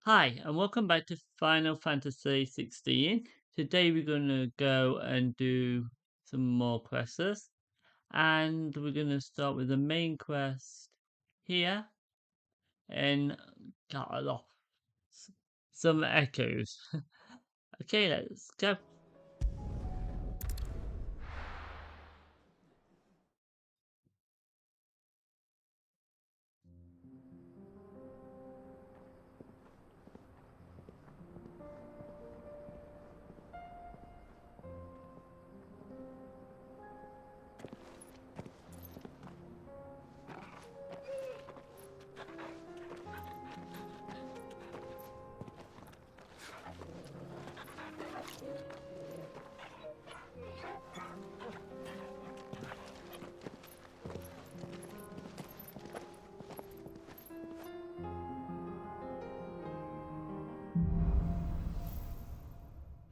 Hi, and welcome back to Final Fantasy 16. Today we're going to go and do some more quests, and we're going to start with the main quest here in Carlos. Some echoes. Okay, let's go.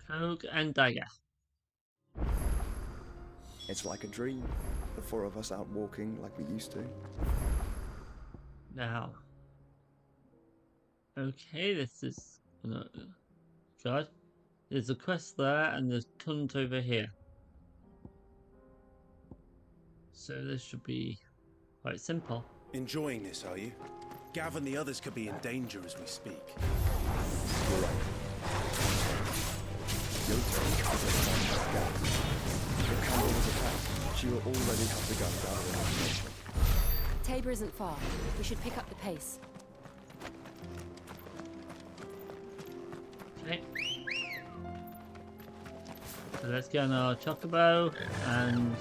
Cloak and Dagger. It's like a dream. The four of us out walking like we used to. Now. Okay, this is... God. There's a quest there, and there's tons over here. So this should be quite simple. Enjoying this, are you? Gav and the others could be in danger as we speak. You're right. Yoto is a fantastic gas. If Campbell was attacked, she will already have begun gathering information. Tabor isn't far. We should pick up the pace. Okay. So let's get on our Chocobo and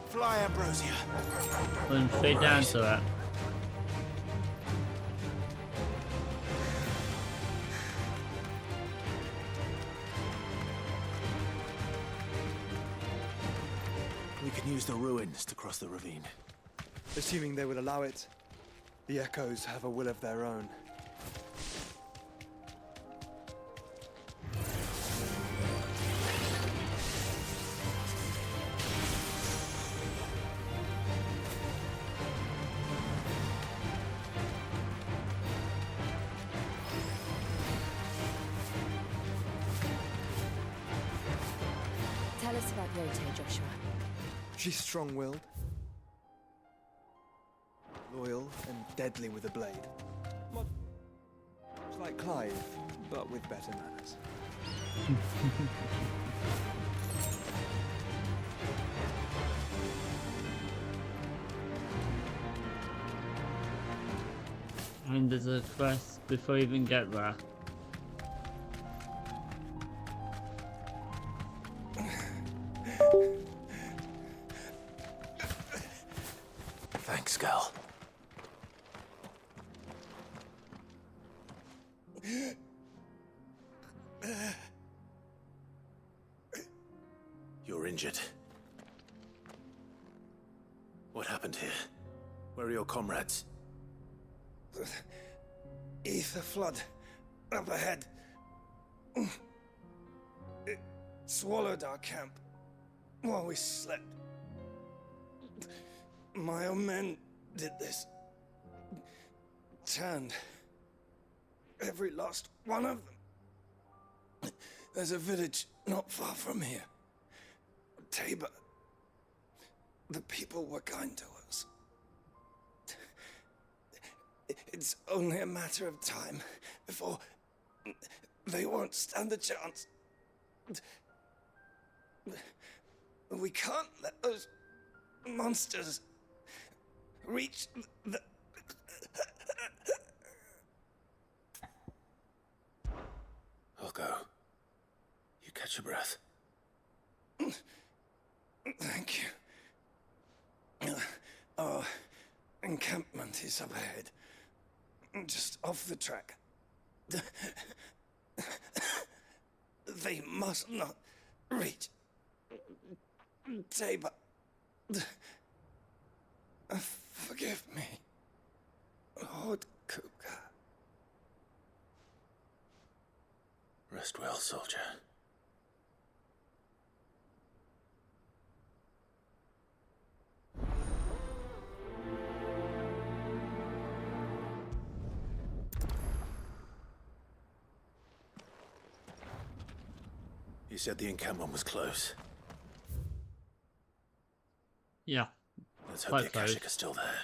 Fly, Ambrosia. run straight down to that. We can use the ruins to cross the ravine. Assuming they will allow it, the Echoes have a will of their own. Tell us about Yote, Joshua. She's strong-willed, loyal, and deadly with a blade. Much like Clive, but with better manners. And there's a quest before you even get there. Thanks, girl. You're injured. What happened here? Where are your comrades? Ether flood up ahead. It swallowed our camp while we slept. My own men did this. Turned every last one of them. There's a village not far from here. Tabor. The people were kind to us. It's only a matter of time before they won't stand a chance. We can't let those monsters reach the... I'll go. You catch your breath. Thank you. Our encampment is up ahead. Just off the track. They must not reach Tabor. Forgive me, Lord Kupka. Rest well, soldier. You said the encampment was close. Yeah. Let's hope the Quite close. Akashic are still there.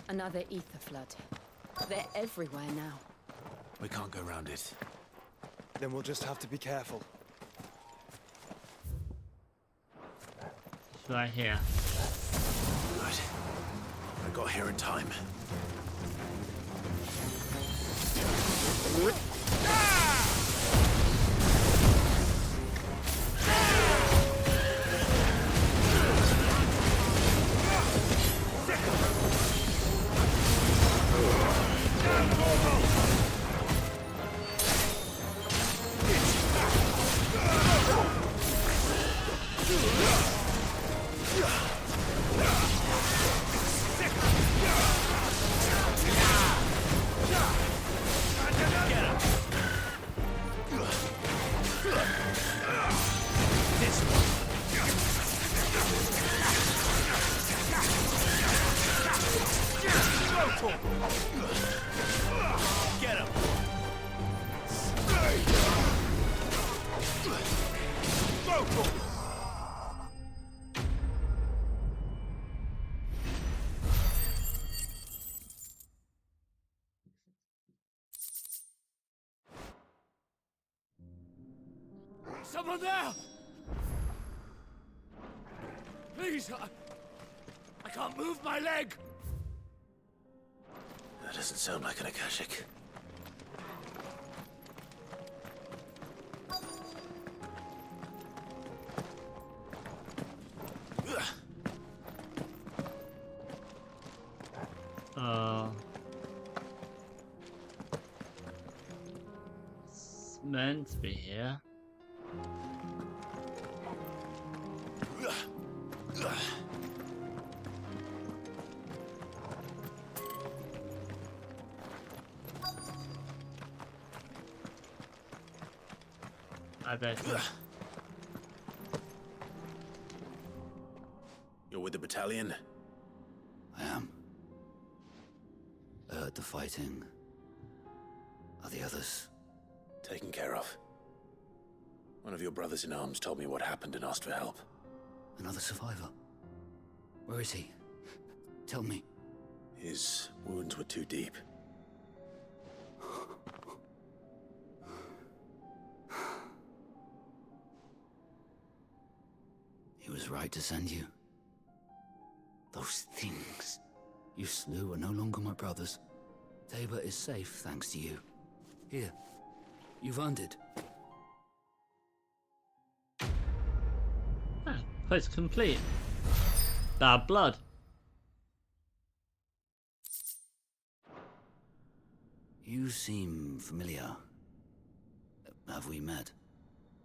Another ether flood. They're everywhere now. We can't go round it. Then we'll just have to be careful. It's right here. Good. I got here in time. Get him! Someone there! Please, I can't move my leg! That doesn't sound like an Akashic. It's meant to be here. I bet. You're with the battalion? I am. I heard the fighting. Are the others? Taken care of. One of your brothers in arms told me what happened and asked for help. Another survivor? Where is he? Tell me. His wounds were too deep. He was right to send you. Those things you slew are no longer my brothers. Tabor is safe thanks to you. Here, you've earned it. Ah, quest complete. Bad blood. You seem familiar. Have we met?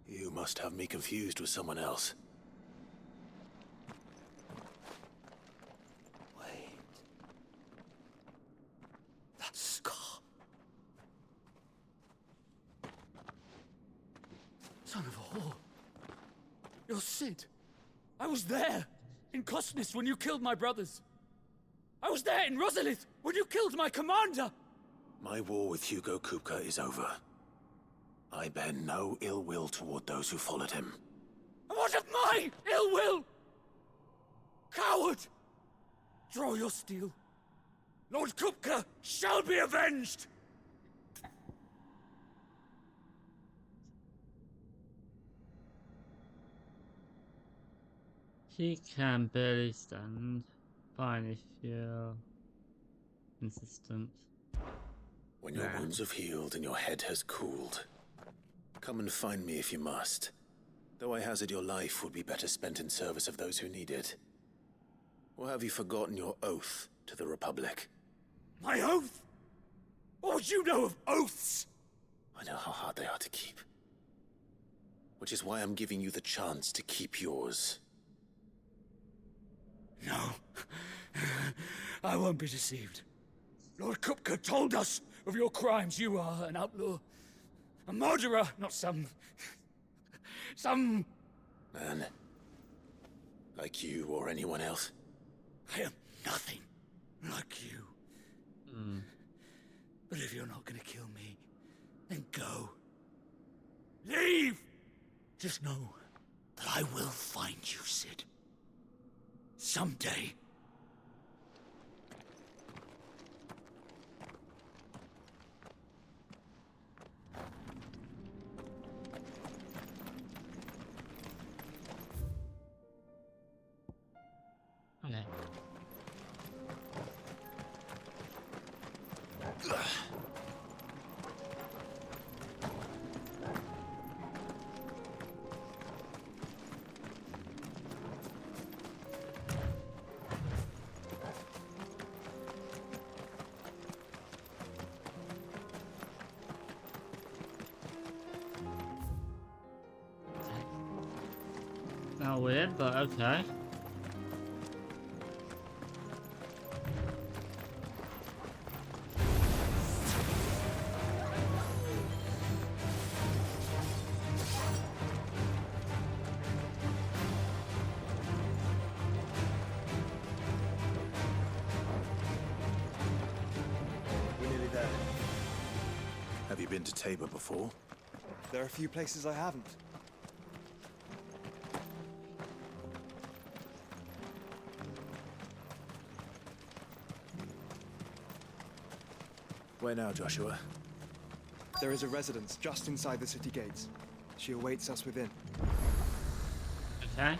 You must have me confused with someone else. Wait. That scar. Son of a whore. You're Sid. I was there, in Cosnes, when you killed my brothers. I was there in Rosalith, when you killed my commander. My war with Hugo Kupka is over. I bear no ill will toward those who followed him. And what of my ill will? Coward! Draw your steel. Lord Kupka shall be avenged! She can barely stand. Fine if you're insistent. When your wounds have healed and your head has cooled, come and find me if you must. Though I hazard your life would be better spent in service of those who need it. Or have you forgotten your oath to the Republic? My oath? What would you know of oaths? I know how hard they are to keep. Which is why I'm giving you the chance to keep yours. No. I won't be deceived. Lord Kupka told us of your crimes. You are an outlaw. A murderer, not some... Man. Like you or anyone else. I am nothing like you. But if you're not gonna kill me, then go. Leave! Just know that I will find you, Cid. Someday. Okay. Not weird, but okay. We're nearly there. Have you been to Tabor before? There are a few places I haven't. Where now, Joshua? There is a residence just inside the city gates. She awaits us within. Okay.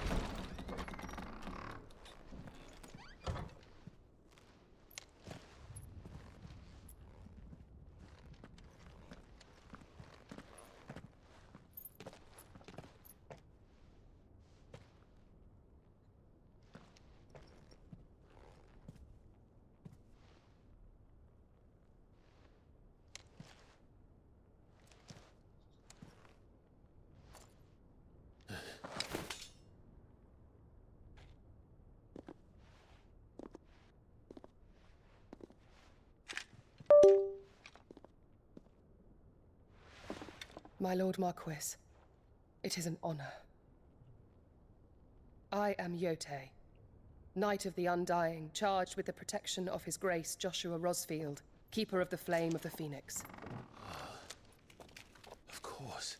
My Lord Marquis, it is an honor. I am Yotei, Knight of the Undying, charged with the protection of His Grace Joshua Rosfield, Keeper of the Flame of the Phoenix. Of course.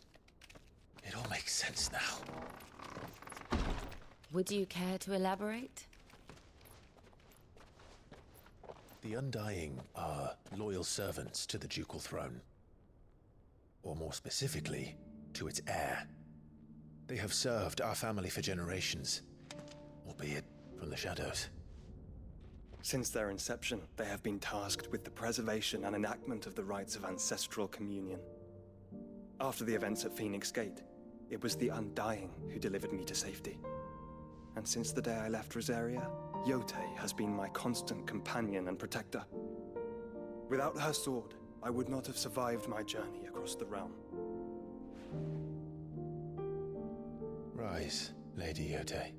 It all makes sense now. Would you care to elaborate? The Undying are loyal servants to the ducal throne. Or more specifically, to its heir. They have served our family for generations, albeit from the shadows. Since their inception, they have been tasked with the preservation and enactment of the rites of ancestral communion. After the events at Phoenix Gate, it was the Undying who delivered me to safety. And since the day I left Rosaria, Yotei has been my constant companion and protector. Without her sword, I would not have survived my journey across the realm. Rise, Lady Yotei.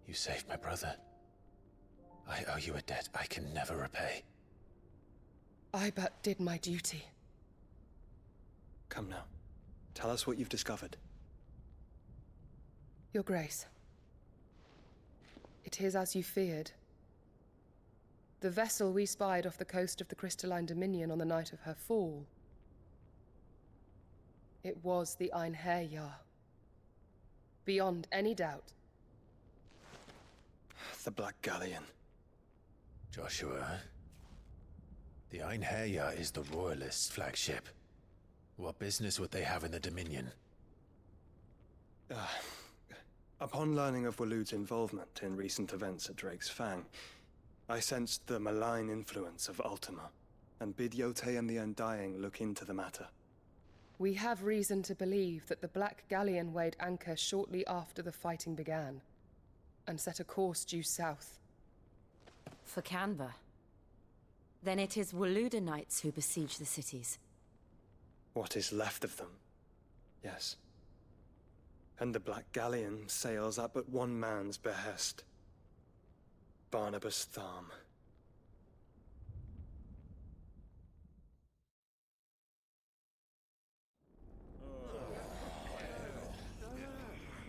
You saved my brother. I owe you a debt I can never repay. I but did my duty. Come now. Tell us what you've discovered. Your Grace. It is as you feared. The vessel we spied off the coast of the Crystalline Dominion on the night of her fall. It was the Einherjar. Beyond any doubt. The Black Galleon. Joshua, the Einherjar is the Royalists' flagship. What business would they have in the Dominion? Upon learning of Waloed's involvement in recent events at Drake's Fang, I sensed the malign influence of Ultima, and bid Yotei and the Undying look into the matter. We have reason to believe that the Black Galleon weighed anchor shortly after the fighting began, and set a course due south. For Canva. Then it is Waloeda Knights who besiege the cities. What is left of them? Yes. And the Black Galleon sails at but one man's behest. Barnabas Tharm.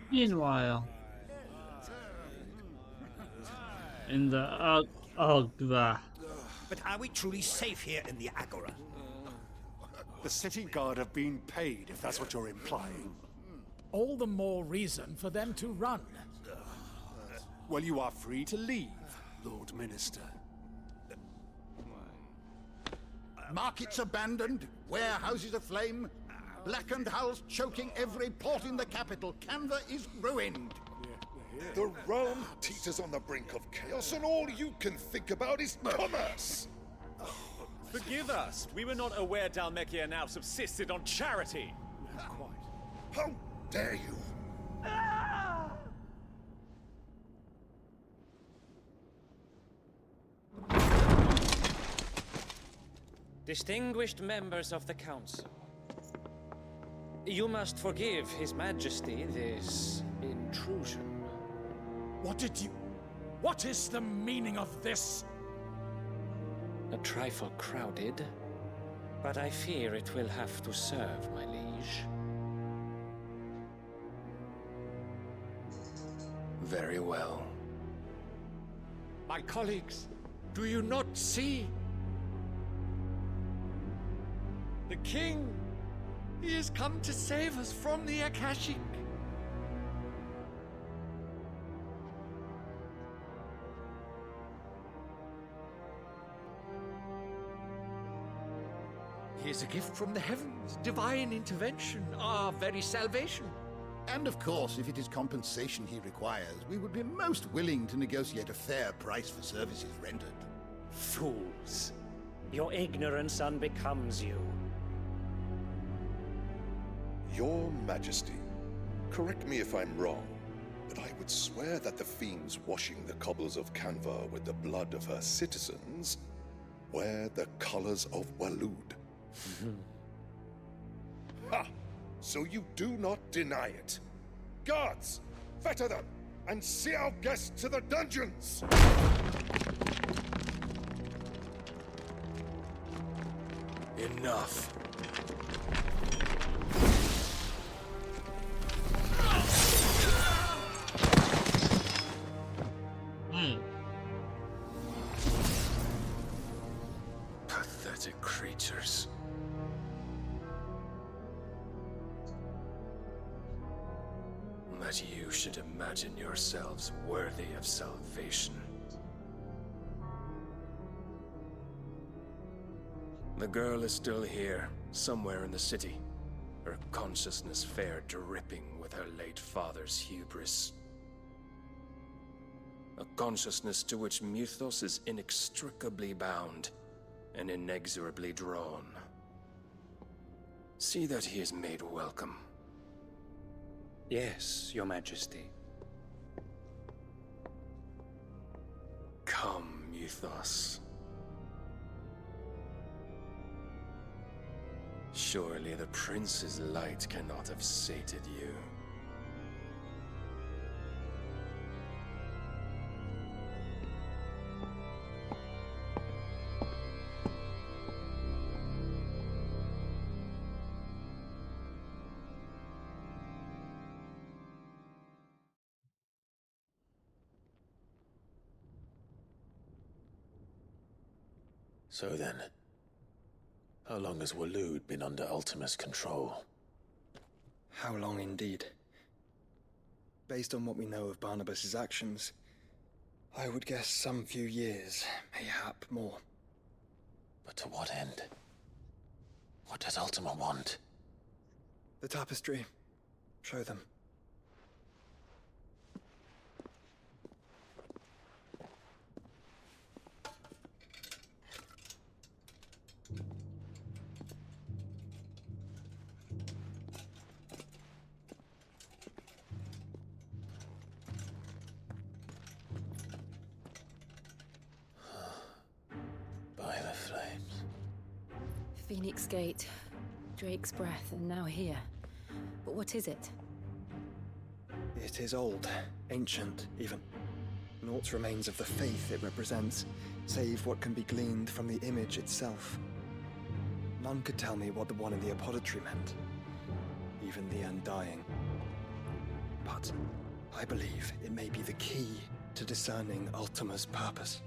Meanwhile, in the Agora. But are we truly safe here in the Agora? The city guard have been paid, if that's what you're implying. All the more reason for them to run. Well, you are free to leave, Lord Minister. Markets abandoned, warehouses aflame, blackened hulls choking every port in the capital. Canva is ruined. The realm teeters on the brink of chaos, and all you can think about is commerce! Forgive us. We were not aware Dhalmekia now subsisted on charity. How dare you? Distinguished members of the Council, you must forgive His Majesty this intrusion. What is the meaning of this? A trifle crowded, but I fear it will have to serve, my liege. Very well. My colleagues, do you not see? The king! He has come to save us from the Akashic! He is a gift from the heavens, divine intervention, our very salvation. And of course, if it is compensation he requires, we would be most willing to negotiate a fair price for services rendered. Fools! Your ignorance unbecomes you. Your Majesty, correct me if I'm wrong, but I would swear that the fiends washing the cobbles of Canva with the blood of her citizens wear the colors of Waloed. Ha! So you do not deny it. Guards, fetter them, and see our guests to the dungeons! Enough. Pathetic creatures. That you should imagine yourselves worthy of salvation. The girl is still here, somewhere in the city. Her consciousness fair dripping with her late father's hubris. A consciousness to which Mythos is inextricably bound and inexorably drawn. See that he is made welcome. Yes, Your Majesty. Come, Mythos. Surely the prince's light cannot have sated you. So then, how long has Waloed been under Ultima's control? How long indeed? Based on what we know of Barnabas's actions, I would guess some few years, mayhap more. But to what end? What does Ultima want? The tapestry. Show them. By the flames. Phoenix Gate, Drake's Breath, and now here. But what is it? It is old, ancient, even. Naught remains of the faith it represents, save what can be gleaned from the image itself. None could tell me what the one in the apothecary meant, even the Undying. But I believe it may be the key to discerning Ultima's purpose.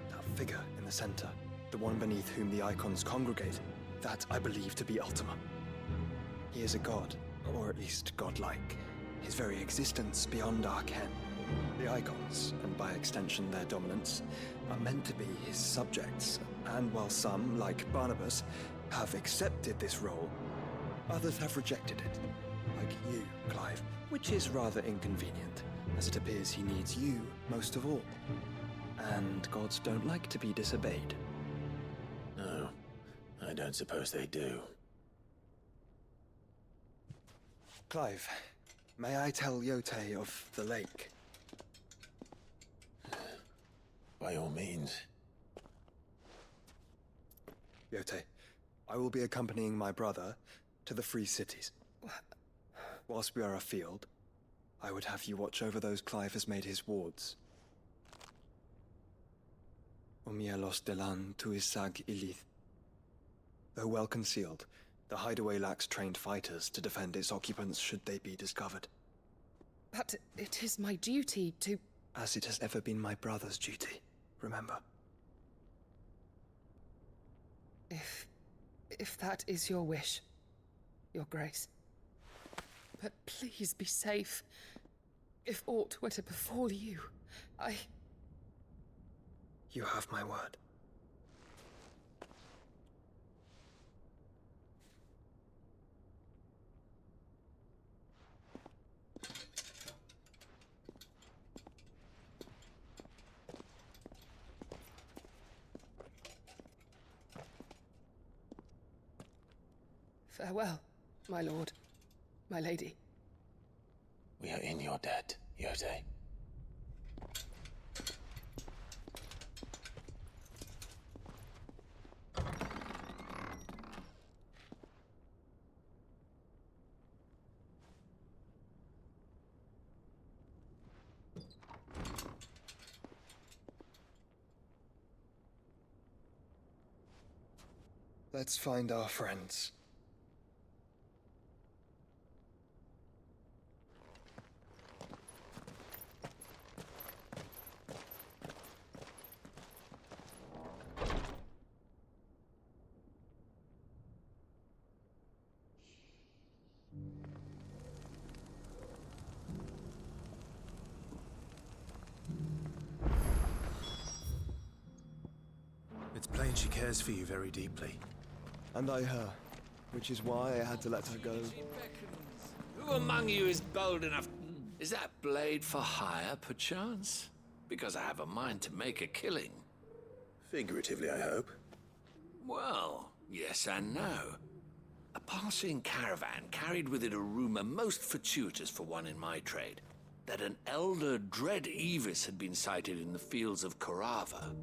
That figure in the center, the one beneath whom the icons congregate, that I believe to be Ultima. He is a god, or at least godlike, his very existence beyond our ken. The icons, and by extension their dominants, are meant to be his subjects, and while some, like Barnabas, have accepted this role, others have rejected it, like you, Clive, which is rather inconvenient, as it appears he needs you most of all. And gods don't like to be disobeyed. No, I don't suppose they do. Clive, may I tell Yotei of the lake? By all means. Yotei, I will be accompanying my brother to the Free Cities. Whilst we are afield, I would have you watch over those Clive has made his wards. Umielos delan tuisag ilith. Though well concealed, the hideaway lacks trained fighters to defend its occupants should they be discovered. But it is my duty to... As it has ever been my brother's duty, remember. If that is your wish, Your Grace. But please be safe. If aught were to befall you, You have my word. Farewell, my lord, my lady. We are in your debt, Yotei. Let's find our friends. It's plain she cares for you very deeply. And I her, which is why I had to let her go. Who among you is bold enough? Is that blade for hire, perchance? Because I have a mind to make a killing. Figuratively, I hope. Well, yes and no. A passing caravan carried with it a rumor most fortuitous for one in my trade, that an elder Dread Evis had been sighted in the fields of Korava.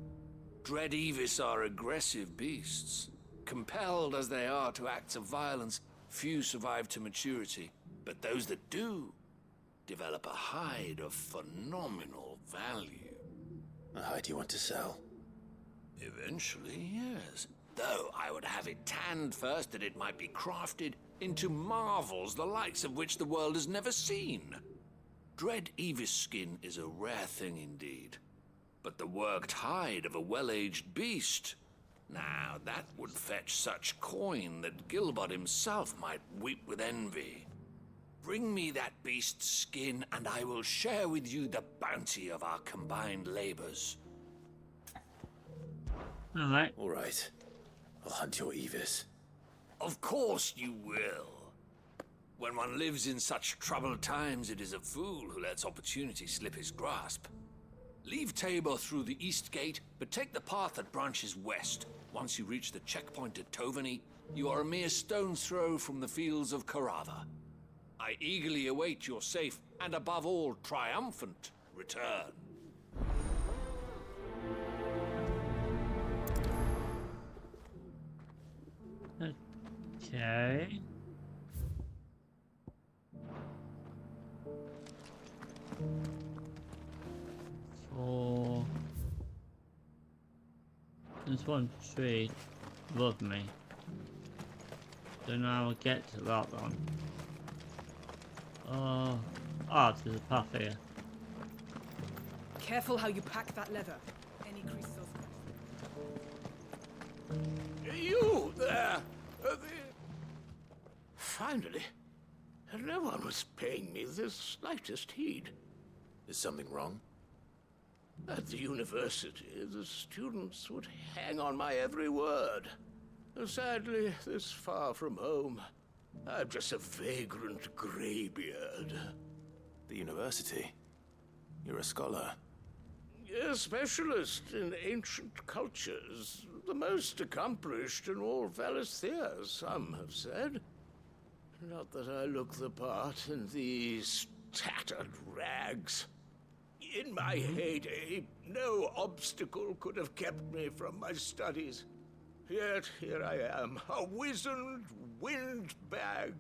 Dread Evis are aggressive beasts. Compelled as they are to acts of violence, few survive to maturity, but those that do develop a hide of phenomenal value. A hide you want to sell? Eventually, yes. Though I would have it tanned first that it might be crafted into marvels the likes of which the world has never seen. Dread Evis skin is a rare thing indeed. But the worked hide of a well-aged beast, now that would fetch such coin that Gilbert himself might weep with envy. Bring me that beast's skin, and I will share with you the bounty of our combined labors. All right. All right. I'll hunt your Evis. Of course you will. When one lives in such troubled times, it is a fool who lets opportunity slip his grasp. Leave Tabor through the east gate, but take the path that branches west. Once you reach the checkpoint at Tovany, you are a mere stone's throw from the fields of Korava. I eagerly await your safe, and above all, triumphant return. Okay. There's one tree above me. Don't know how I get to that one. There's a path here. Careful how you pack that leather. Any creases or... You there! Finally, no one was paying me the slightest heed. Is something wrong? At the university, the students would hang on my every word. Sadly, this far from home, I'm just a vagrant greybeard. The university? You're a scholar. A specialist in ancient cultures. The most accomplished in all Valisthea, some have said. Not that I look the part in these tattered rags. In my heyday, no obstacle could have kept me from my studies. Yet here I am, a wizened windbag,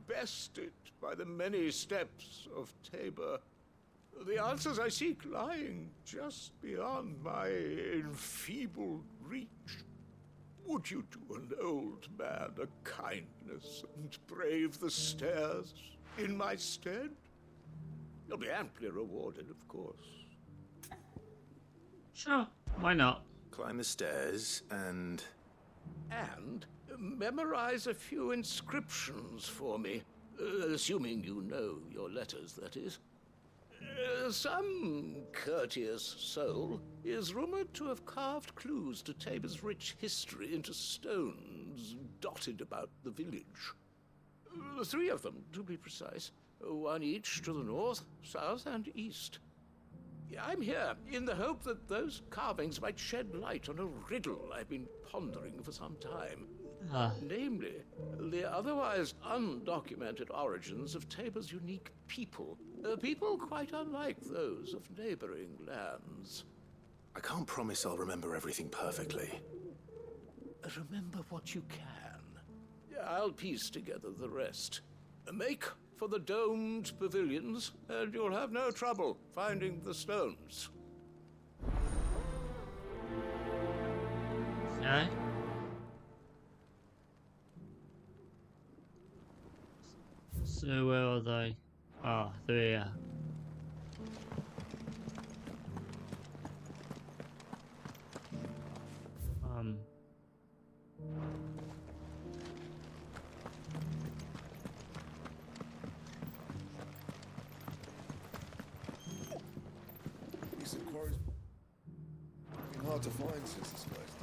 bested by the many steps of Tabor. The answers I seek lying just beyond my enfeebled reach. Would you do an old man a kindness and brave the stairs in my stead? You'll be amply rewarded, of course. Sure, why not? Climb the stairs and... And memorize a few inscriptions for me, assuming you know your letters, that is. Some courteous soul is rumored to have carved clues to Tabor's rich history into stones dotted about the village. 3 of them, to be precise. One each to the north, south, and east. I'm here in the hope that those carvings might shed light on a riddle I've been pondering for some time. Namely, the otherwise undocumented origins of Tabor's unique people. People quite unlike those of neighboring lands. I can't promise I'll remember everything perfectly. Remember what you can. I'll piece together the rest. Make for the domed pavilions, and you'll have no trouble finding the stones. Okay. So where are they? Ah, they're here. Decent quarries. Been hard to find since this place.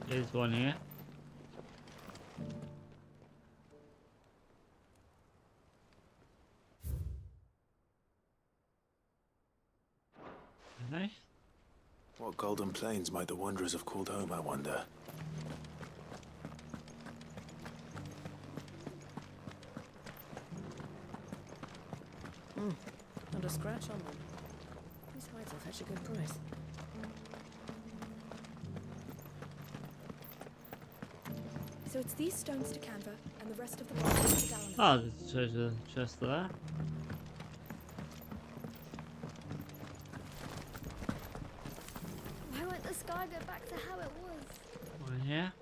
There's one here. Okay. What golden plains might the Wanderers have called home, I wonder? Not a scratch on them. These hides will fetch a good price. So it's these stones to Canva, and the rest of the boxes to Gallimard. Ah, there's a treasure chest there. Why won't the sky go back to how it was? One here.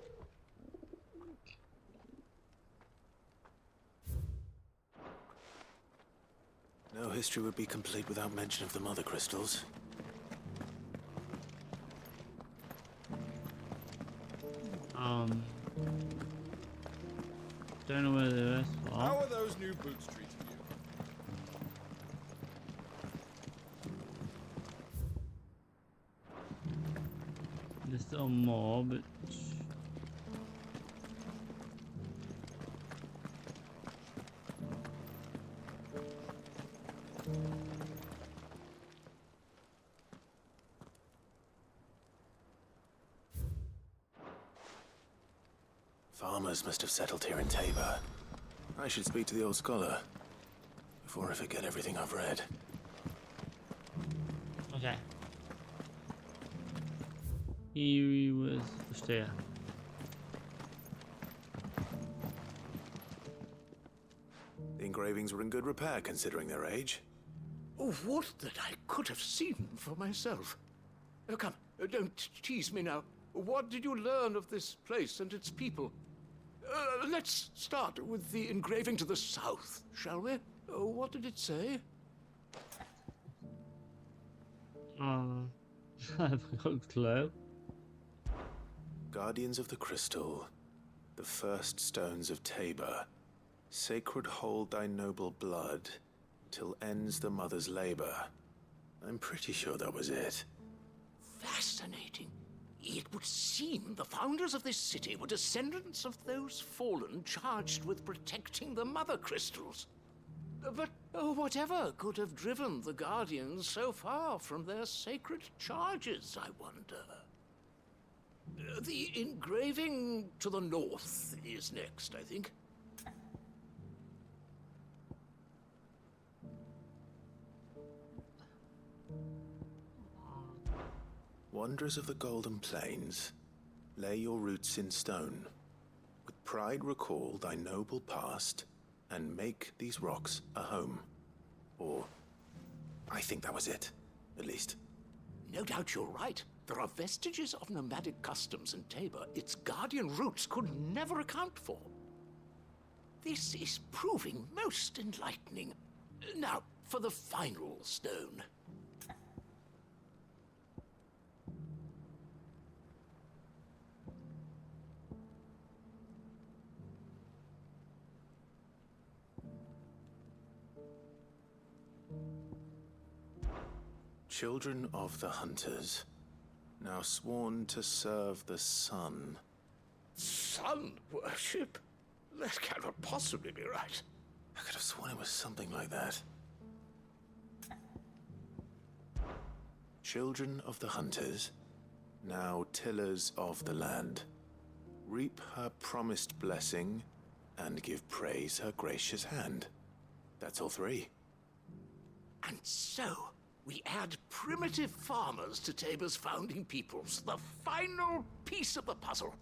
No history would be complete without mention of the Mother Crystals. Don't know where the rest are. How are those new boots treating you? There's still more, but Farmers must have settled here in Tabor. I should speak to the old scholar before I forget everything I've read. okay. He was just here. The engravings were in good repair considering their age. Oh, would that I could have seen for myself. Oh, come, don't tease me now. What did you learn of this place and its people? Let's start with the engraving to the south, shall we? What did it say? I've got a clue. Guardians of the Crystal, the first stones of Tabor, sacred hold thy noble blood, till ends the mother's labor. I'm pretty sure that was it. Fascinating. It would seem the founders of this city were descendants of those fallen charged with protecting the mother crystals. But whatever could have driven the Guardians so far from their sacred charges, I wonder? The engraving to the north is next, I think. Wanderers of the Golden Plains, lay your roots in stone. With pride recall thy noble past, and make these rocks a home. Or, I think that was it, at least. No doubt you're right. There are vestiges of nomadic customs in Tabor its guardian roots could never account for. This is proving most enlightening. Now, for the final stone. Children of the Hunters, now sworn to serve the sun. Sun worship? That cannot possibly be right. I could have sworn it was something like that. Children of the Hunters, now tillers of the land, reap her promised blessing and give praise her gracious hand. That's all three. And so, we add primitive farmers to Tabor's founding peoples, the final piece of the puzzle.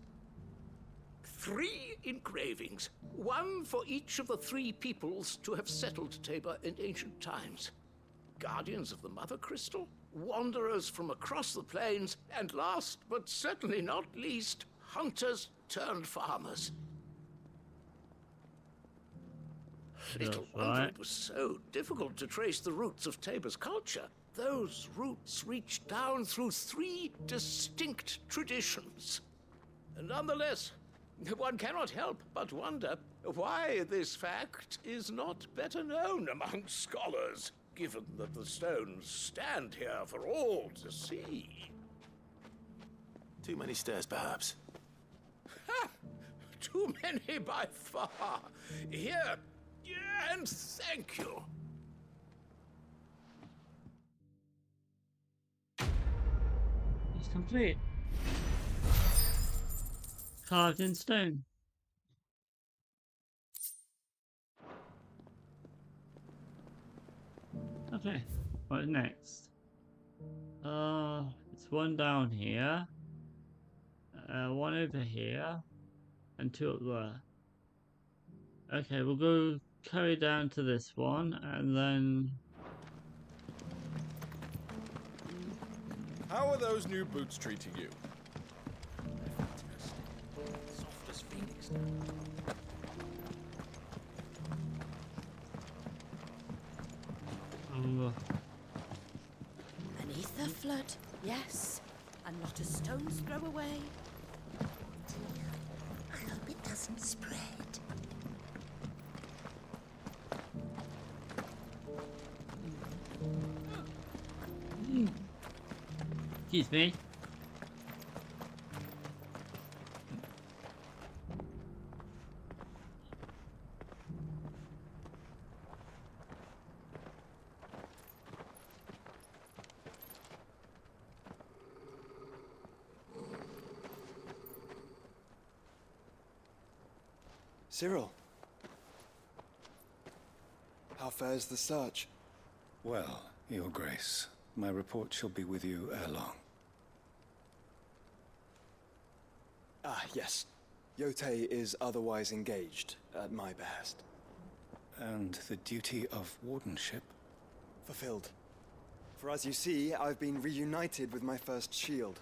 3 engravings, one for each of the 3 peoples to have settled Tabor in ancient times. Guardians of the Mother Crystal, wanderers from across the plains, and last but certainly not least, hunters turned farmers. Little wonder it was so difficult to trace the roots of Tabor's culture. Those roots reach down through 3 distinct traditions. Nonetheless, one cannot help but wonder why this fact is not better known among scholars, given that the stones stand here for all to see. Too many stairs, perhaps. Ha! Too many by far. Here, and thank you. It's complete. Carved in stone. Okay, what next? It's one down here, one over here, and 2 up there. Okay, we'll go carry down to this one, and then... How are those new boots treating you? Soft as phoenix. Beneath the flood, yes, and not a stone's throw away. I hope it doesn't spread. Excuse me. Cyril, how fares the search? Well, Your Grace, my report shall be with you ere long. Ah, yes. Yotei is otherwise engaged, at my behest. And the duty of wardenship? Fulfilled. For as you see, I've been reunited with my first shield.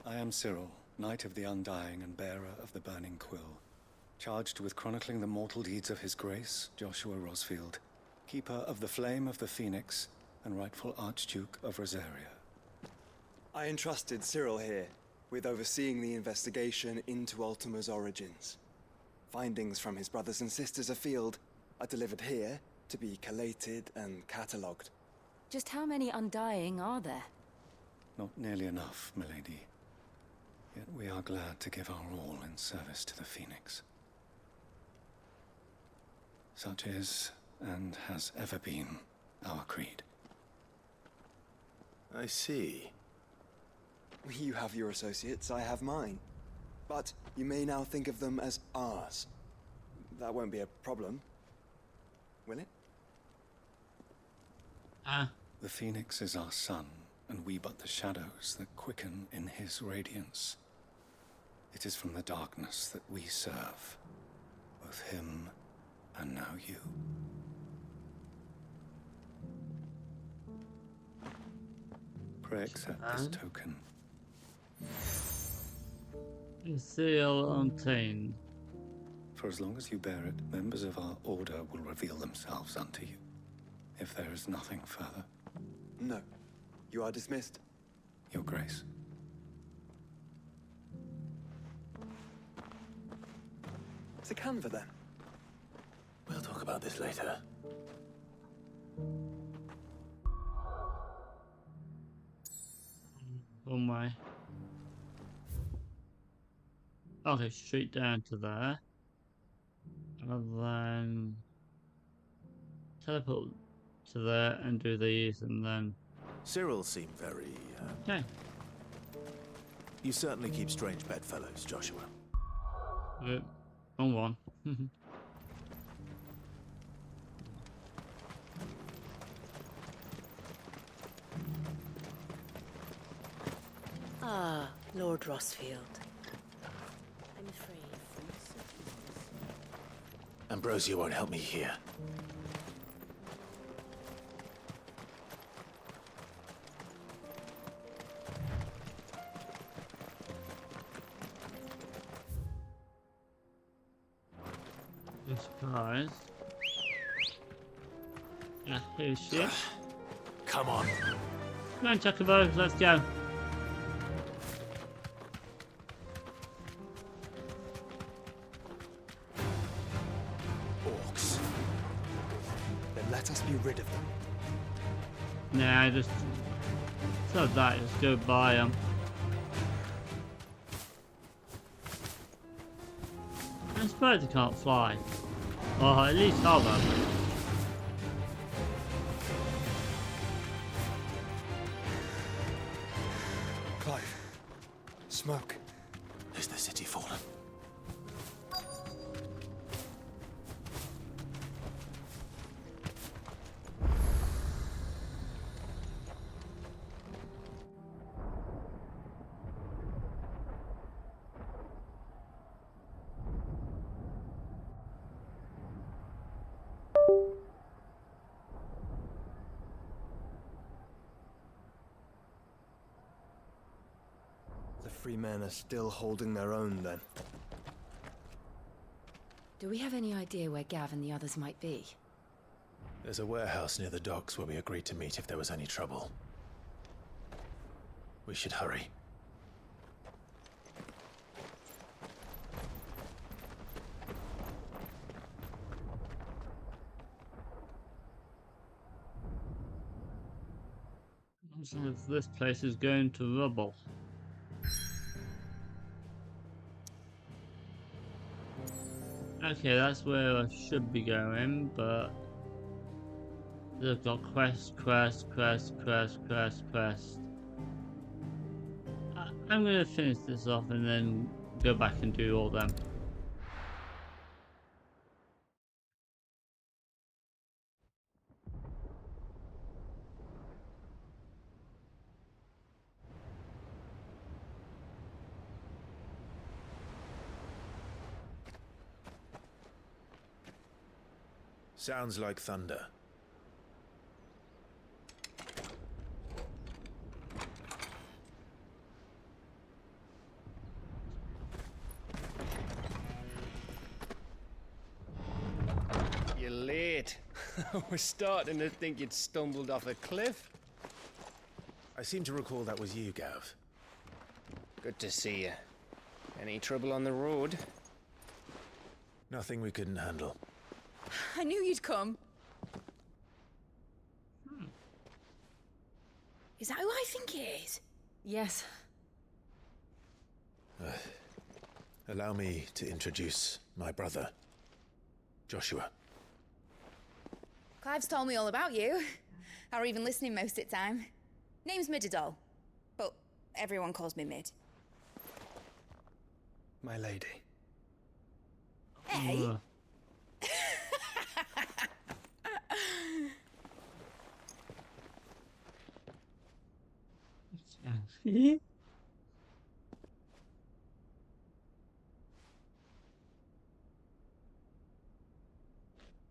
I am Cyril, Knight of the Undying and bearer of the Burning Quill, charged with chronicling the mortal deeds of His Grace, Joshua Rosfield, Keeper of the Flame of the Phoenix and rightful Archduke of Rosaria. I entrusted Cyril here with overseeing the investigation into Ultima's origins. Findings from his brothers and sisters afield are delivered here to be collated and catalogued. Just how many Undying are there? Not nearly enough, milady. Yet we are glad to give our all in service to the Phoenix. Such is, and has ever been, our creed. I see. You have your associates, I have mine. But you may now think of them as ours. That won't be a problem, will it? The Phoenix is our sun, and we but the shadows that quicken in his radiance. It is from the darkness that we serve, both him and now you. Pray accept this token. Seal obtained. For as long as you bear it, members of our order will reveal themselves unto you. If there is nothing further. No. You are dismissed. Your Grace. It's a Canva, then. We'll talk about this later. Oh my. Okay, straight down to there. And then teleport to there and do these, and then Cyril seemed very, okay. You certainly keep strange bedfellows, Joshua. Wrong one. Ah, Lord Rossfield. I'm afraid. Ambrosia won't help me here. Surprise. Yeah, here's shit. Come on. Come on, Chocobo, let's go. Orcs. Then let us be rid of them. Nah, just so that, just go by them. I suppose they can't fly. Or at least half of them. Clive. Smoke. Is the city fallen? The free men are still holding their own, then. Do we have any idea where Gav and the others might be? There's a warehouse near the docks where we agreed to meet if there was any trouble. We should hurry. This place is going to rubble. Okay, that's where I should be going, but they've got quest. I'm gonna finish this off and then go back and do all them. Sounds like thunder. You're late. We're starting to think you'd stumbled off a cliff. I seem to recall that was you, Gav. Good to see you. Any trouble on the road? Nothing we couldn't handle. I knew you'd come. Is that who I think it is? Yes. Allow me to introduce my brother, Joshua. Clive's told me all about you. Or even listening most of the time. Name's Midadol, but everyone calls me Mid. My lady. Hey!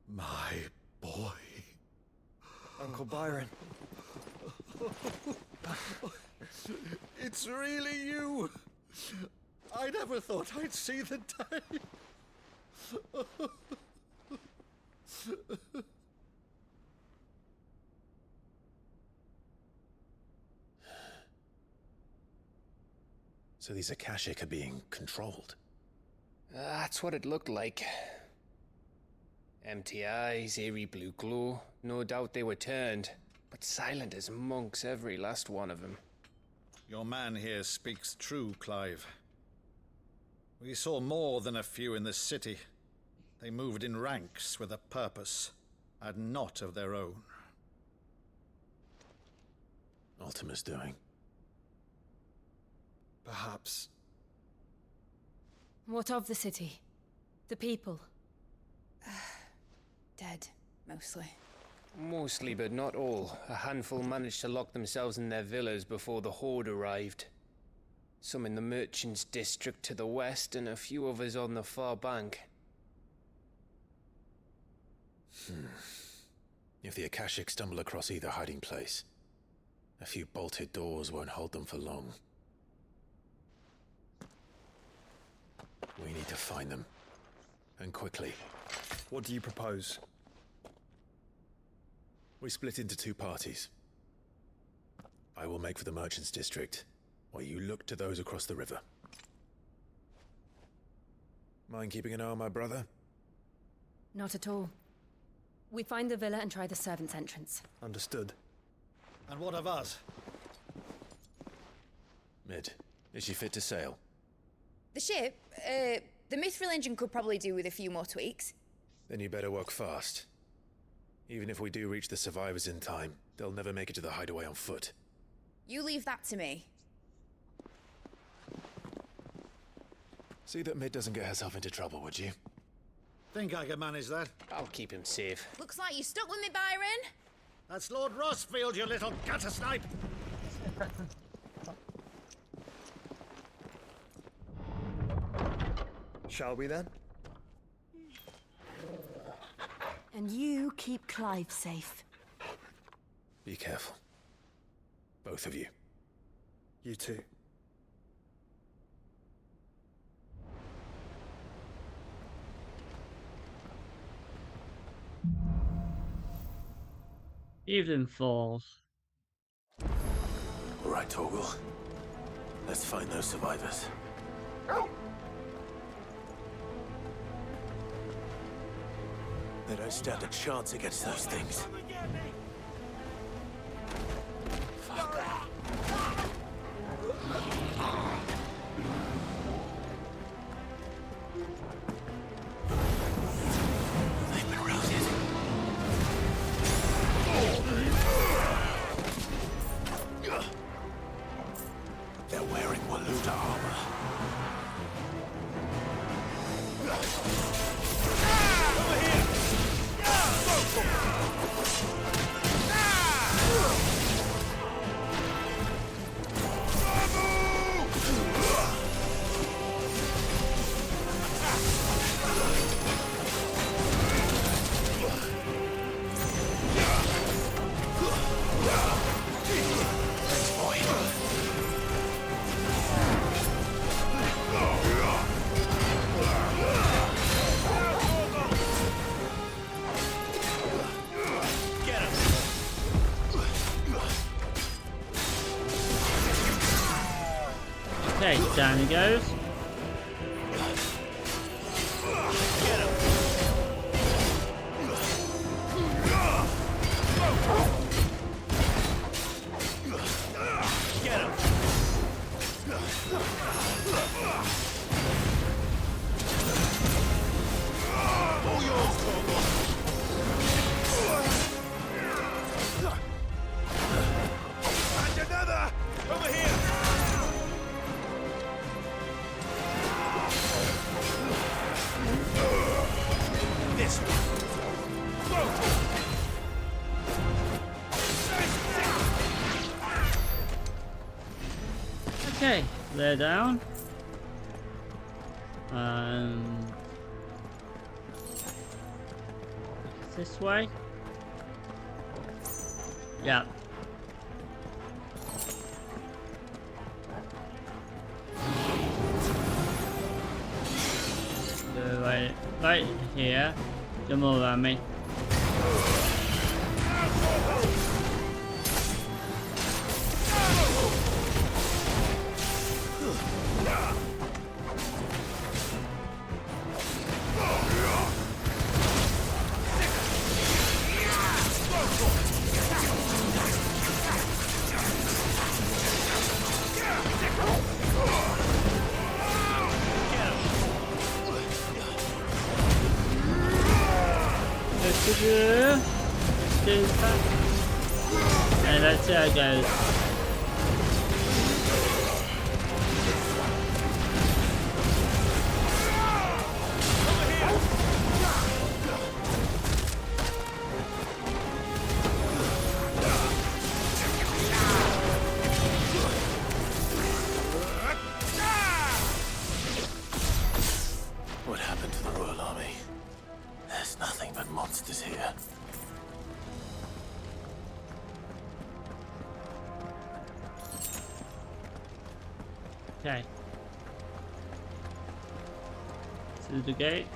My boy. Uncle Byron. It's really you. I never thought I'd see the day. So these Akashic are being controlled? That's what it looked like. Empty eyes, eerie blue glow. No doubt they were turned, but silent as monks, every last one of them. Your man here speaks true, Clive. We saw more than a few in this city. They moved in ranks with a purpose, and not of their own. Ultima's doing. Perhaps. What of the city? The people? Dead, mostly. Mostly, but not all. A handful managed to lock themselves in their villas before the Horde arrived. Some in the Merchants' District to the west, and a few others on the far bank. If the Akashic stumble across either hiding place, a few bolted doors won't hold them for long. We need to find them. And quickly. What do you propose? We split into two parties. I will make for the Merchants' District, while you look to those across the river. Mind keeping an eye on my brother? Not at all. We find the villa and try the servants' entrance. Understood. And what of us? Mid, is she fit to sail? The ship, the Mithril engine could probably do with a few more tweaks. Then you better work fast. Even if we do reach the survivors in time, they'll never make it to the hideaway on foot. You leave that to me. See that Mid doesn't get herself into trouble, would you? Think I can manage that? I'll keep him safe. Looks like you stuck with me, Byron. That's Lord Rossfield, you little gutter snipe! Shall we then? And you keep Clive safe. Be careful. Both of you. You too. Evening falls. All right, Torgal. Let's find those survivors. They don't stand a chance against those things. Fuck. They've been routed. They're wearing Waluda armor. Over here! Okay, down he goes. Okay, they're down. This way? Yeah. Right here. Come over me. And that's how it goes. What happened to the Royal Army? There's nothing but monsters here. Okay. Through the gate.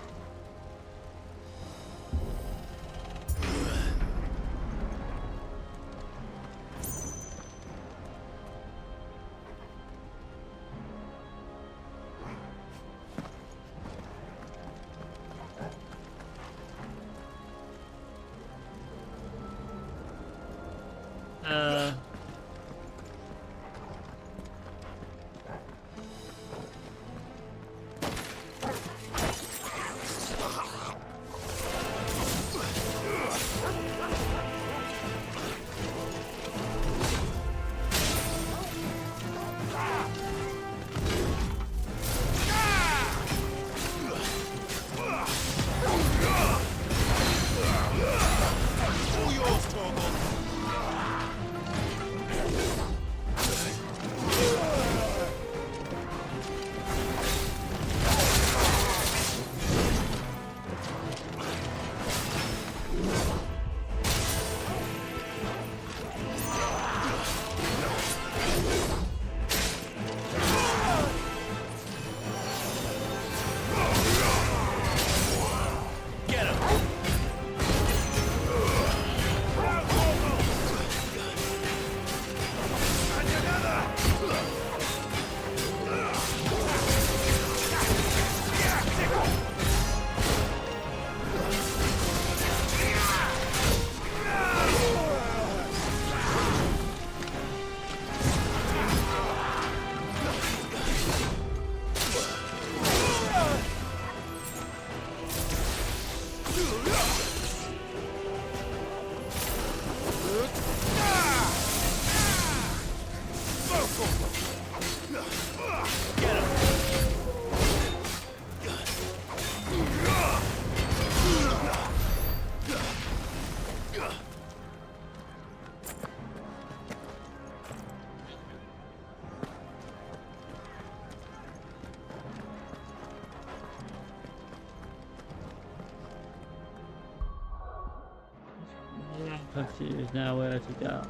Confused now where to go.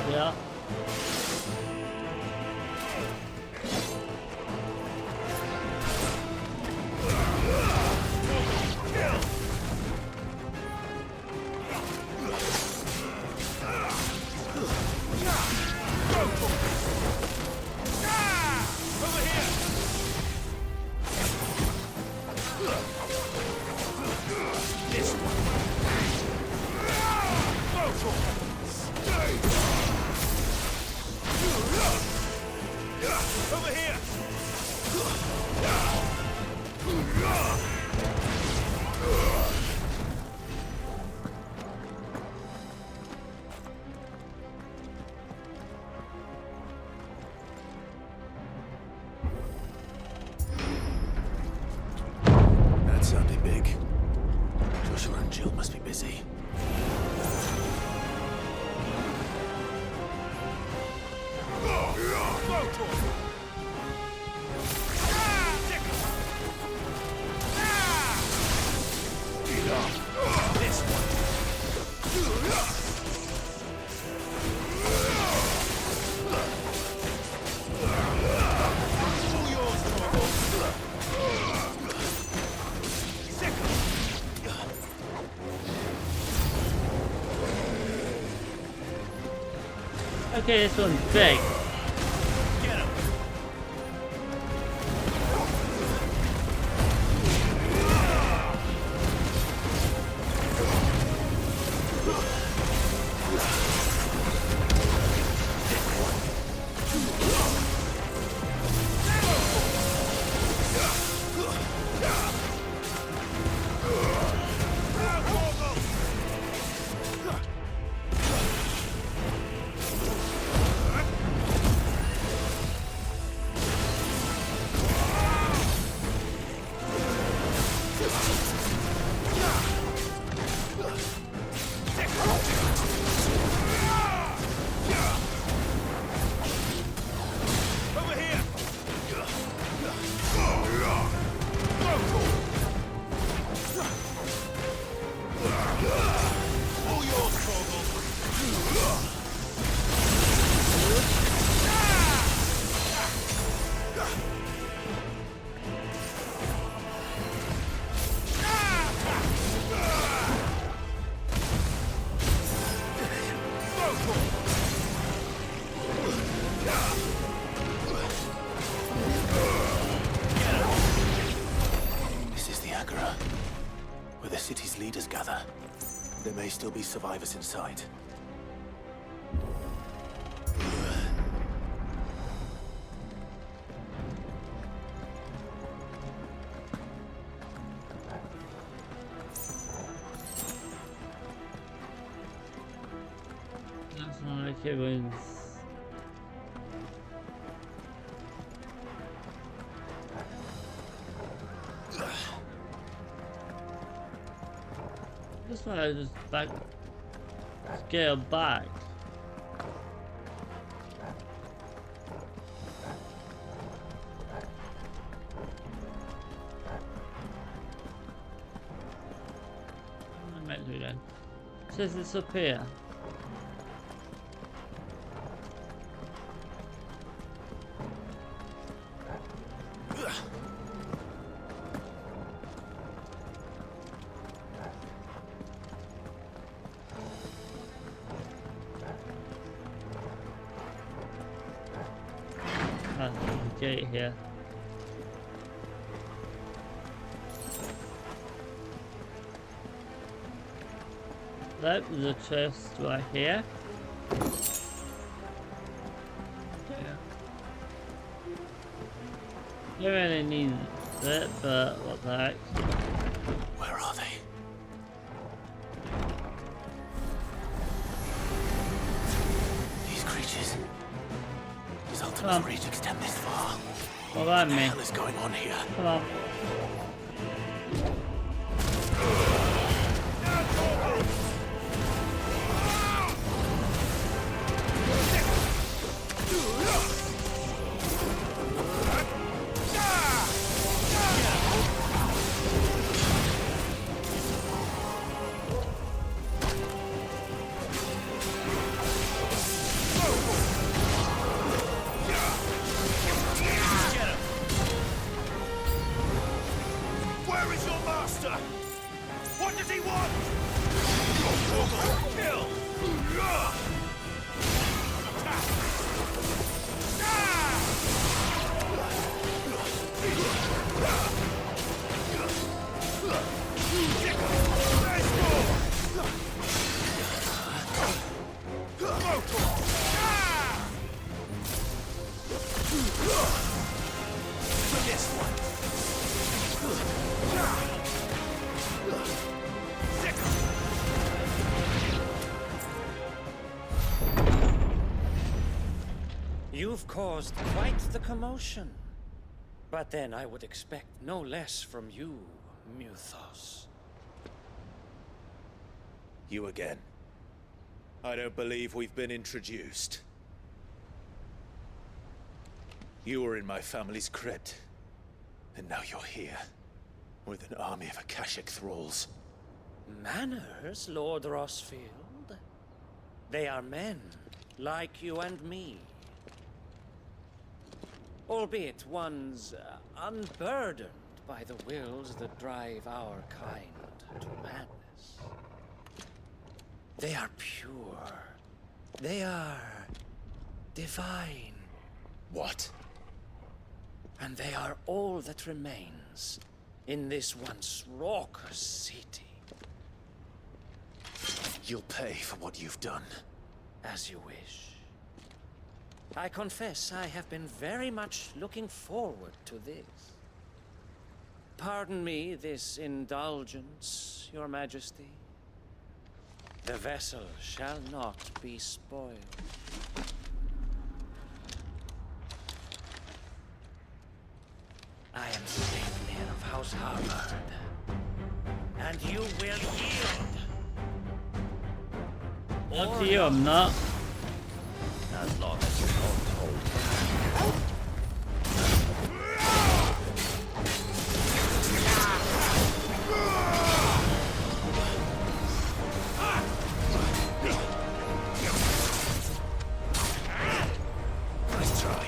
Yeah. Okay, this one's big. Still be survivors inside. That's not like it was. This one I just scale back. What am I meant to do then? It says it's up here. Gate here. That is a chest right here. Don't really need it, but what the heck? Where are they? These creatures. Does Ultima's reach extend this far? What about me? What the hell is going on here? Come on. You've caused quite the commotion. But then I would expect no less from you, Muthos. You again. I don't believe we've been introduced. You were in my family's crypt. And now you're here. With an army of Akashic thralls. Manners, Lord Rosfield? They are men, like you and me. Albeit ones unburdened by the wills that drive our kind to madness. They are pure. They are divine. What? And they are all that remains in this once raucous city. You'll pay for what you've done. As you wish. I confess I have been very much looking forward to this. Pardon me this indulgence, Your Majesty. The vessel shall not be spoiled. I am Sleipnir of House Harvard, and you will yield. Up to you, I'm not. As long as you don't hold back. Nice try.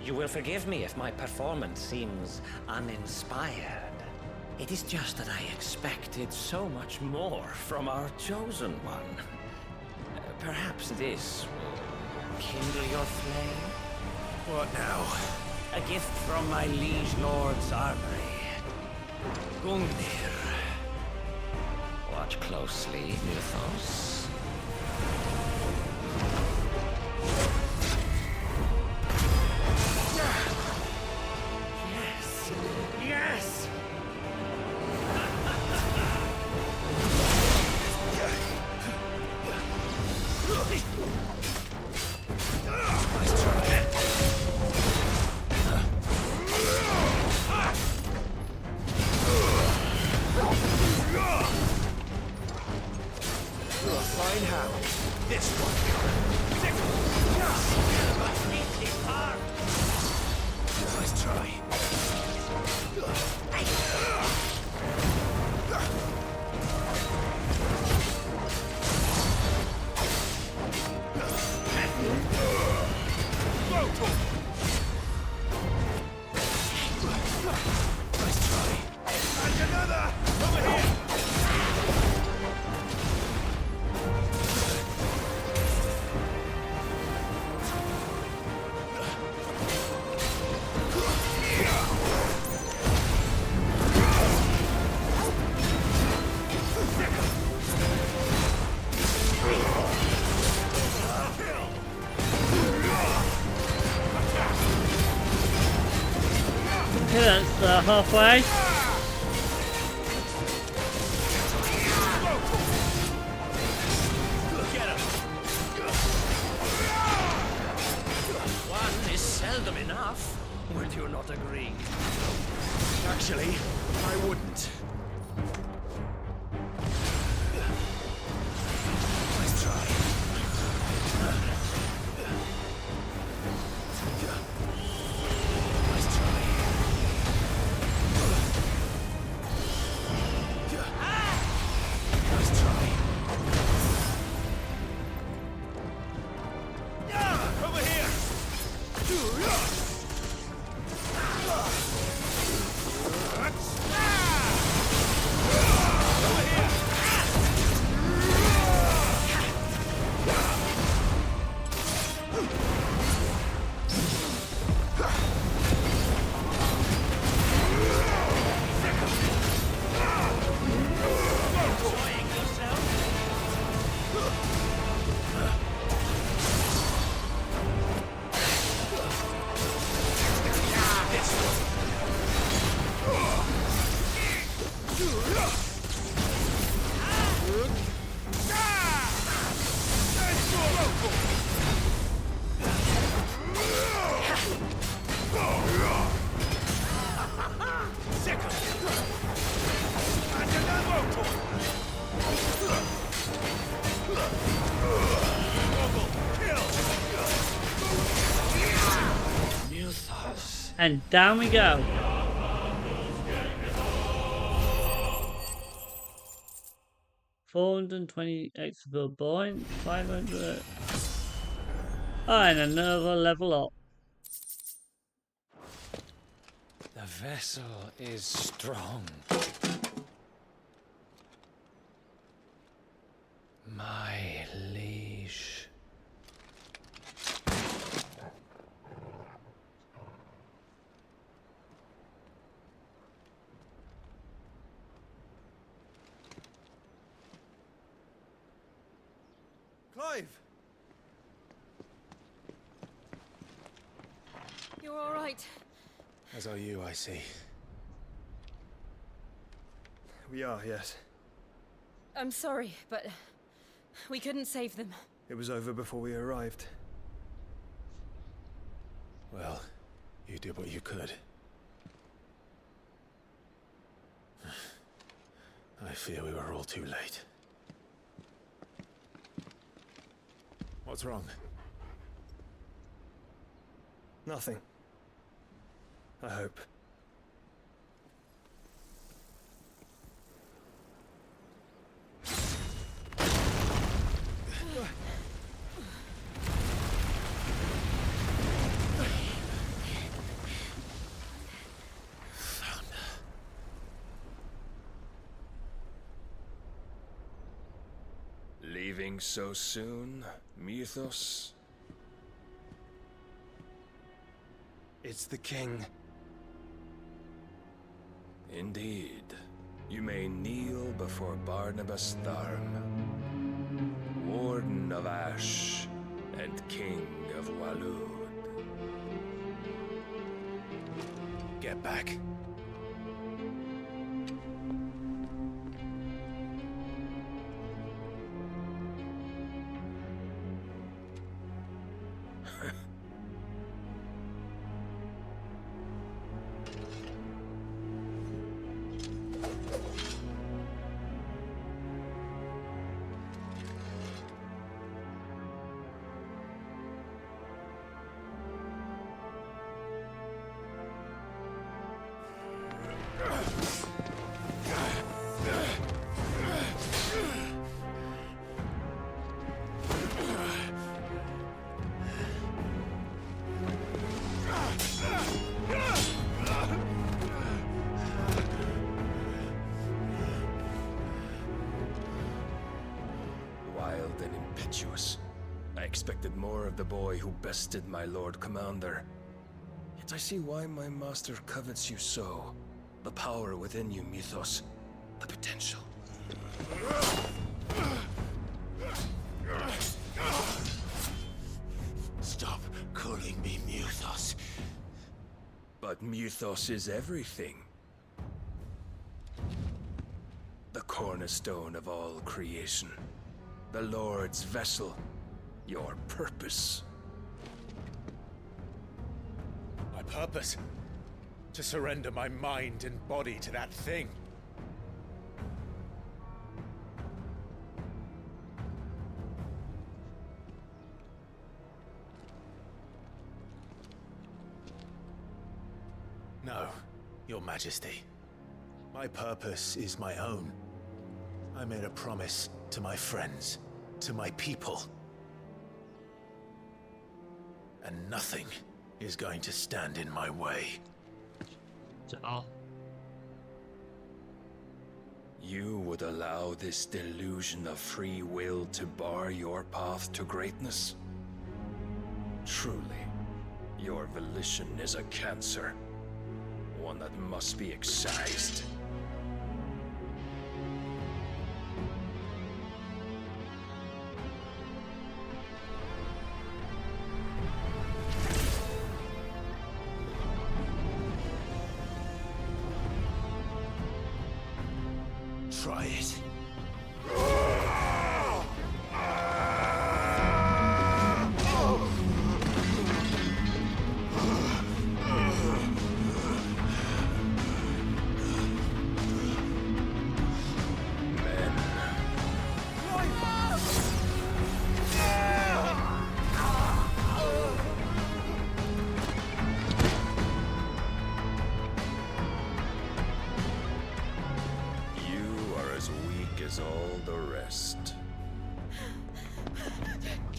You will forgive me if my performance seems uninspired. It is just that I expected so much more from our chosen one. Perhaps this will kindle your flame? What now? A gift from my liege lord's armory. Gungnir. Watch closely, Mythos. Yes! Yes! Nice try. Fine how. This one. Nice try. Nice try. And another! Over here! Okay, that's halfway. One is seldom enough. Would you not agree? Actually, I wouldn't. Nice try. And down we go. $420 extra points, 500. Oh, and another level up. The vessel is strong. My liege. Clive! You're all right. As are you, I see. We are, yes. I'm sorry, but we couldn't save them. It was over before we arrived. Well, you did what you could. I fear we were all too late. What's wrong? Nothing. I hope. Leaving so soon, Mythos? It's the king. Indeed. You may kneel before Barnabas Tharm, Warden of Ash and King of Waloed. Get back. Wild and impetuous. I expected more of the boy who bested my Lord Commander. Yet I see why my master covets you so. The power within you, Mythos. The potential. Stop calling me Mythos. But Mythos is everything. The cornerstone of all creation. The Lord's vessel. Your purpose. My purpose? To surrender my mind and body to that thing. No, Your Majesty. My purpose is my own. I made a promise to my friends, to my people. And nothing is going to stand in my way. You would allow this delusion of free will to bar your path to greatness? Truly, your volition is a cancer. One that must be excised. Try it.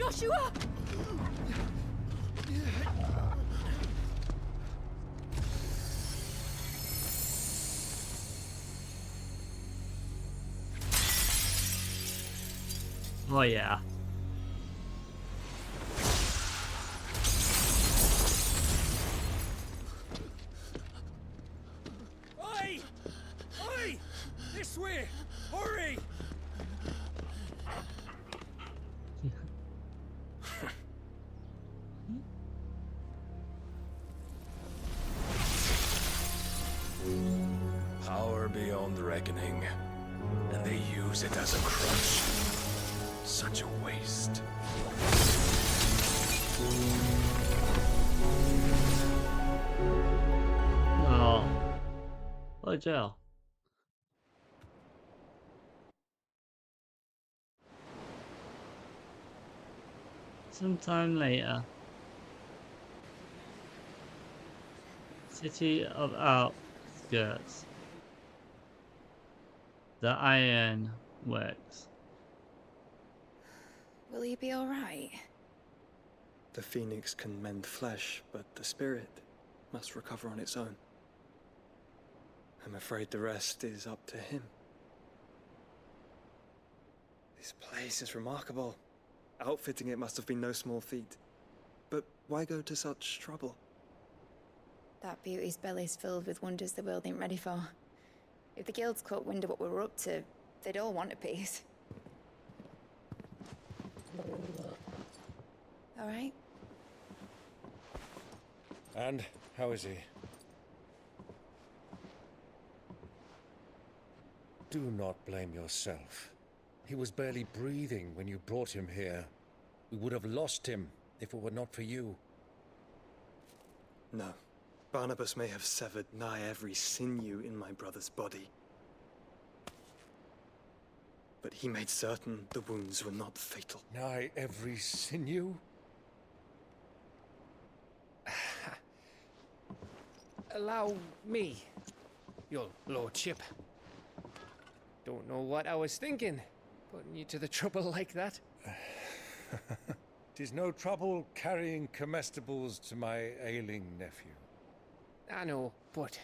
Joshua! Oh yeah. Oi! Oi! This way! Hurry! Power beyond reckoning, and they use it as a crutch. Such a waste. Oh. What a jail. Sometime later. City of outskirts. The Iron Works. Will he be alright? The phoenix can mend flesh, but the spirit must recover on its own. I'm afraid the rest is up to him. This place is remarkable. Outfitting it must have been no small feat. But why go to such trouble? That beauty's belly's filled with wonders the world ain't ready for. If the guilds caught wind of what we were up to, they'd all want a piece. All right? And how is he? Do not blame yourself. He was barely breathing when you brought him here. We would have lost him if it were not for you. No. Barnabas may have severed nigh every sinew in my brother's body. But he made certain the wounds were not fatal. Nigh every sinew? Allow me, your lordship. Don't know what I was thinking, putting you to the trouble like that. 'Tis no trouble carrying comestibles to my ailing nephew. I know, but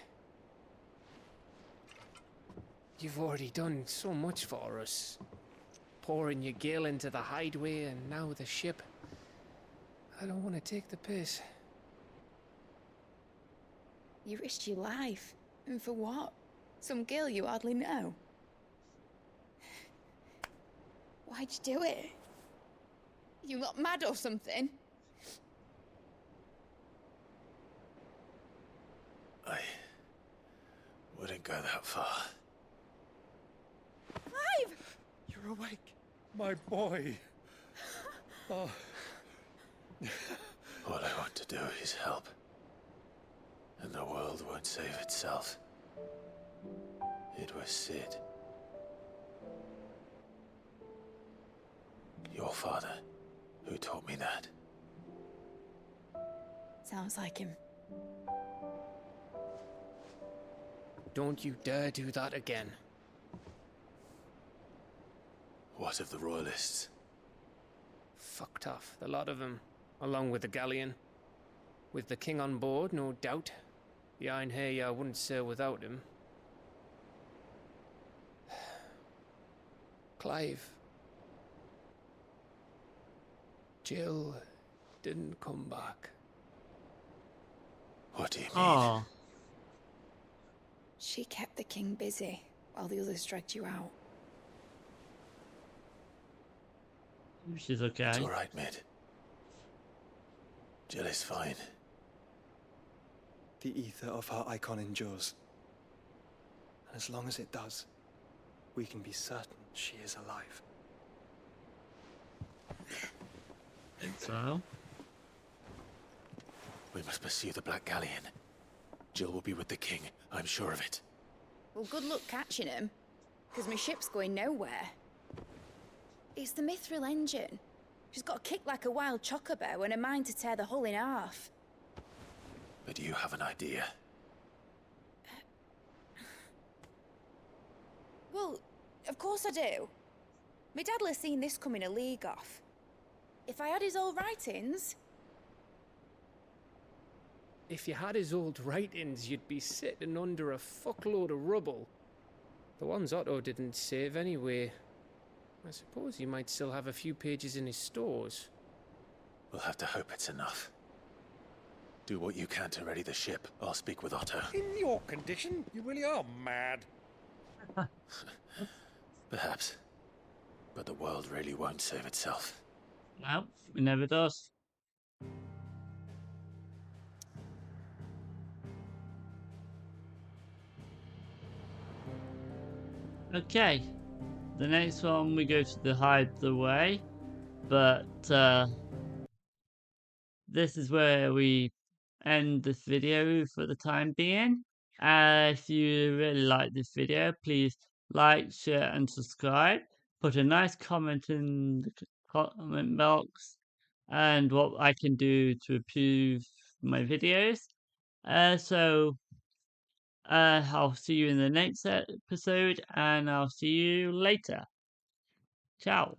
you've already done so much for us. Pouring your gil into the hideaway and now the ship. I don't want to take the piss. You risked your life. And for what? Some girl you hardly know. Why'd you do it? You not mad or something? I wouldn't go that far. Clive! You're awake, my boy. Oh. All I want to do is help. And the world won't save itself. It was Sid. Your father, who taught me that. Sounds like him. Don't you dare do that again. What of the Royalists? Fucked off, the lot of them, along with the galleon. With the king on board, no doubt. The Iron Hair wouldn't sail without him. Clive. Jill didn't come back. What do you mean? Oh. She kept the king busy while the others dragged you out. She's okay. It's all right, Mid. Jill is fine. The ether of her icon endures. And as long as it does, we can be certain she is alive. So? We must pursue the Black Galleon. Jill will be with the king, I'm sure of it. Well, good luck catching him, because my ship's going nowhere. It's the Mithril engine. She's got a kick like a wild chocobo and a mind to tear the hull in half. But do you have an idea? Well, of course I do. My dad'll have seen this coming a league off. If I had his old writings... If you had his old writings, you'd be sitting under a fuckload of rubble. The ones Otto didn't save anyway. I suppose he might still have a few pages in his stores. We'll have to hope it's enough. Do what you can to ready the ship. I'll speak with Otto. In your condition, you really are mad. Perhaps. But the world really won't save itself. No, it never does. Okay, the next one we go to the Hide Way, but this is where we end this video for the time being. If you really like this video, please like, share and subscribe. Put a nice comment in the comment box and what I can do to improve my videos. I'll see you in the next episode, and I'll see you later. Ciao.